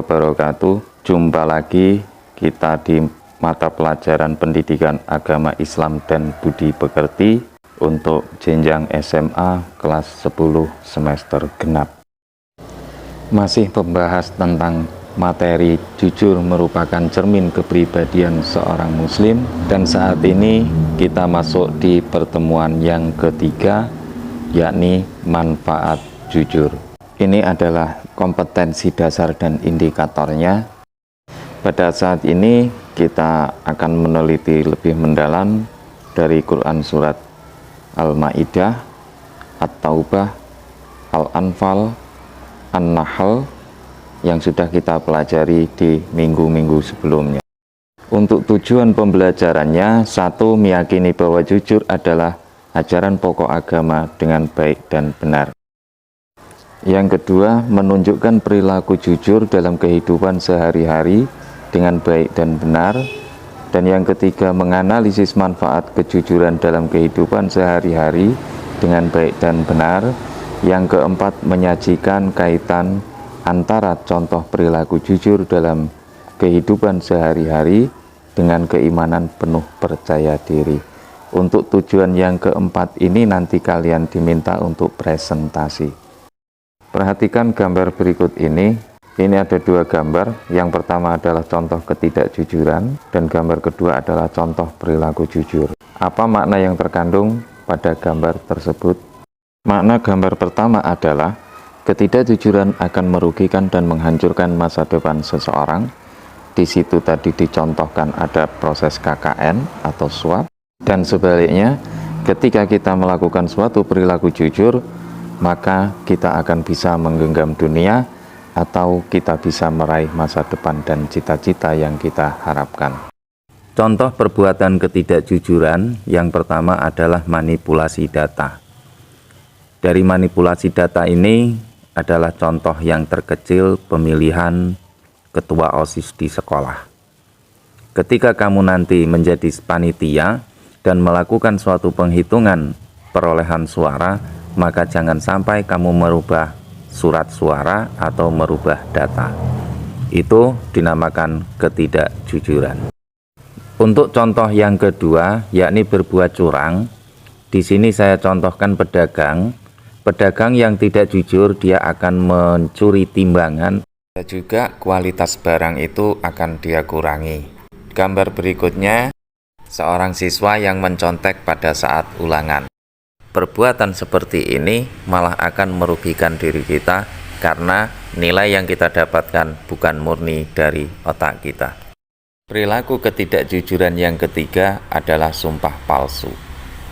wabarakatuh. Jumpa lagi kita di mata pelajaran pendidikan agama Islam dan budi pekerti untuk jenjang SMA kelas 10 semester genap. Masih membahas tentang materi jujur merupakan cermin kepribadian seorang muslim, dan saat ini kita masuk di pertemuan yang ketiga, yakni manfaat jujur. Ini adalah kompetensi dasar dan indikatornya. Pada saat ini kita akan meneliti lebih mendalam dari Quran surat Al-Maidah, At-Taubah, Al-Anfal, An-Nahl yang sudah kita pelajari di minggu-minggu sebelumnya. Untuk tujuan pembelajarannya, satu, meyakini bahwa jujur adalah ajaran pokok agama dengan baik dan benar. Yang kedua, menunjukkan perilaku jujur dalam kehidupan sehari-hari dengan baik dan benar. Dan yang ketiga, menganalisis manfaat kejujuran dalam kehidupan sehari-hari dengan baik dan benar. Yang keempat, menyajikan kaitan antara contoh perilaku jujur dalam kehidupan sehari-hari dengan keimanan penuh percaya diri. Untuk tujuan yang keempat ini nanti kalian diminta untuk presentasi. Perhatikan gambar berikut ini. Ini ada dua gambar. Yang pertama adalah contoh ketidakjujuran dan gambar kedua adalah contoh perilaku jujur. Apa makna yang terkandung pada gambar tersebut? Makna gambar pertama adalah ketidakjujuran akan merugikan dan menghancurkan masa depan seseorang. Di situ tadi dicontohkan ada proses KKN atau suap, dan sebaliknya ketika kita melakukan suatu perilaku jujur, maka kita akan bisa menggenggam dunia atau kita bisa meraih masa depan dan cita-cita yang kita harapkan. Contoh perbuatan ketidakjujuran yang pertama adalah manipulasi data. Dari manipulasi data ini adalah contoh yang terkecil pemilihan ketua OSIS di sekolah. Ketika kamu nanti menjadi panitia dan melakukan suatu penghitungan perolehan suara, maka jangan sampai kamu merubah surat suara atau merubah data. Itu dinamakan ketidakjujuran. Untuk contoh yang kedua, yakni berbuat curang. Di sini saya contohkan pedagang. Pedagang yang tidak jujur, dia akan mencuri timbangan. Juga kualitas barang itu akan dia kurangi. Gambar berikutnya, seorang siswa yang mencontek pada saat ulangan. Perbuatan seperti ini malah akan merugikan diri kita karena nilai yang kita dapatkan bukan murni dari otak kita. Perilaku ketidakjujuran yang ketiga adalah sumpah palsu.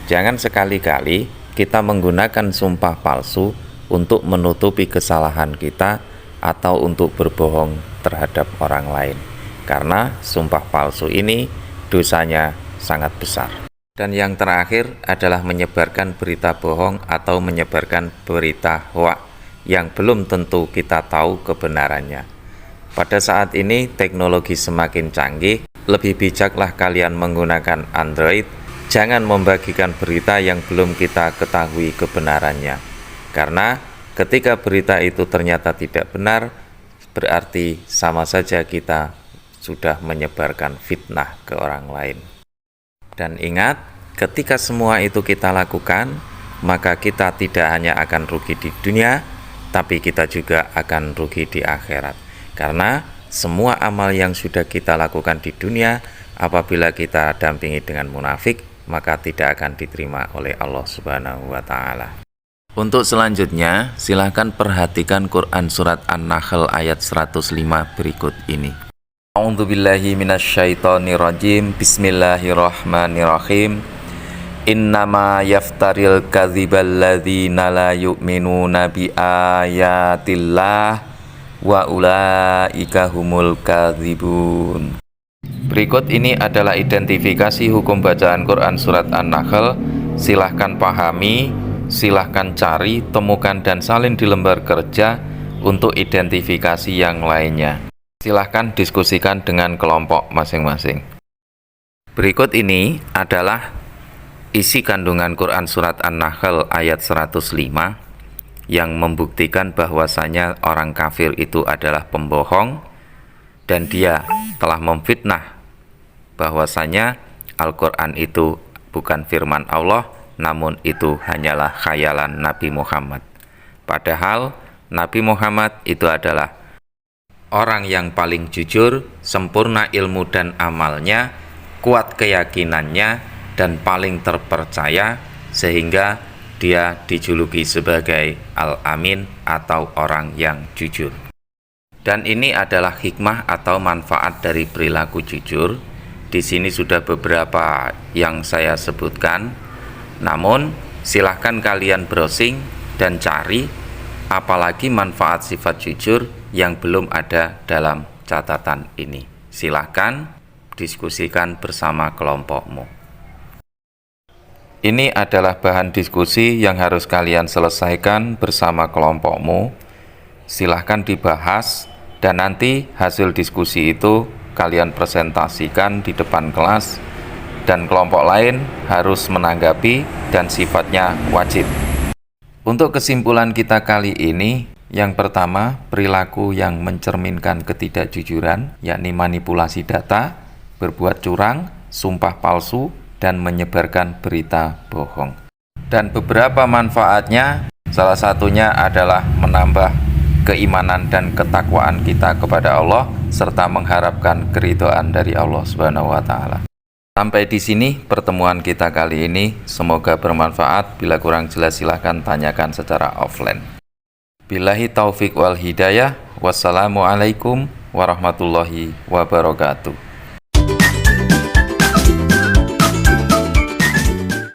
Jangan sekali-kali kita menggunakan sumpah palsu untuk menutupi kesalahan kita atau untuk berbohong terhadap orang lain. Karena sumpah palsu ini dosanya sangat besar. Dan yang terakhir adalah menyebarkan berita bohong atau menyebarkan berita hoaks yang belum tentu kita tahu kebenarannya. Pada saat ini teknologi semakin canggih, lebih bijaklah kalian menggunakan Android. Jangan membagikan berita yang belum kita ketahui kebenarannya. Karena ketika berita itu ternyata tidak benar, berarti sama saja kita sudah menyebarkan fitnah ke orang lain. Dan ingat, ketika semua itu kita lakukan, maka kita tidak hanya akan rugi di dunia, tapi kita juga akan rugi di akhirat. Karena semua amal yang sudah kita lakukan di dunia, apabila kita dampingi dengan munafik, maka tidak akan diterima oleh Allah Subhanahu wa Ta'ala. Untuk selanjutnya, silahkan perhatikan Quran surat An-Nahl ayat 105 berikut ini. A'udzubillahi minasyaitonirrajim. Bismillahirrahmanirrahim. Innama yaftaril kadzibal ladzina la yu'minuna bi ayatillah wa ulaika humul kadzibun. Berikut ini adalah identifikasi hukum bacaan Quran surat An-Nahl. Silahkan pahami, silahkan cari, temukan dan salin di lembar kerja untuk identifikasi yang lainnya. Silahkan diskusikan dengan kelompok masing-masing. Berikut ini adalah isi kandungan Quran surat An-Nahl ayat 105 yang membuktikan bahwasanya orang kafir itu adalah pembohong, dan dia telah memfitnah bahwasanya Al-Quran itu bukan firman Allah, namun itu hanyalah khayalan Nabi Muhammad. Padahal Nabi Muhammad itu adalah orang yang paling jujur, sempurna ilmu dan amalnya, kuat keyakinannya, dan paling terpercaya, sehingga dia dijuluki sebagai Al-Amin atau orang yang jujur. Dan ini adalah hikmah atau manfaat dari perilaku jujur. Di sini sudah beberapa yang saya sebutkan. Namun, silahkan kalian browsing dan cari apalagi manfaat sifat jujur yang belum ada dalam catatan ini. Silahkan diskusikan bersama kelompokmu. Ini adalah bahan diskusi yang harus kalian selesaikan bersama kelompokmu. Silahkan dibahas, dan nanti hasil diskusi itu kalian presentasikan di depan kelas, dan kelompok lain harus menanggapi dan sifatnya wajib. Untuk kesimpulan kita kali ini, yang pertama, perilaku yang mencerminkan ketidakjujuran, yakni manipulasi data, berbuat curang, sumpah palsu, dan menyebarkan berita bohong. Dan beberapa manfaatnya, salah satunya adalah menambah keimanan dan ketakwaan kita kepada Allah, serta mengharapkan keridhaan dari Allah Subhanahu wa Ta'ala. Sampai di sini pertemuan kita kali ini. Semoga bermanfaat. Bila kurang jelas silahkan tanyakan secara offline. Billahi taufik wal hidayah. Wassalamualaikum warahmatullahi wabarakatuh.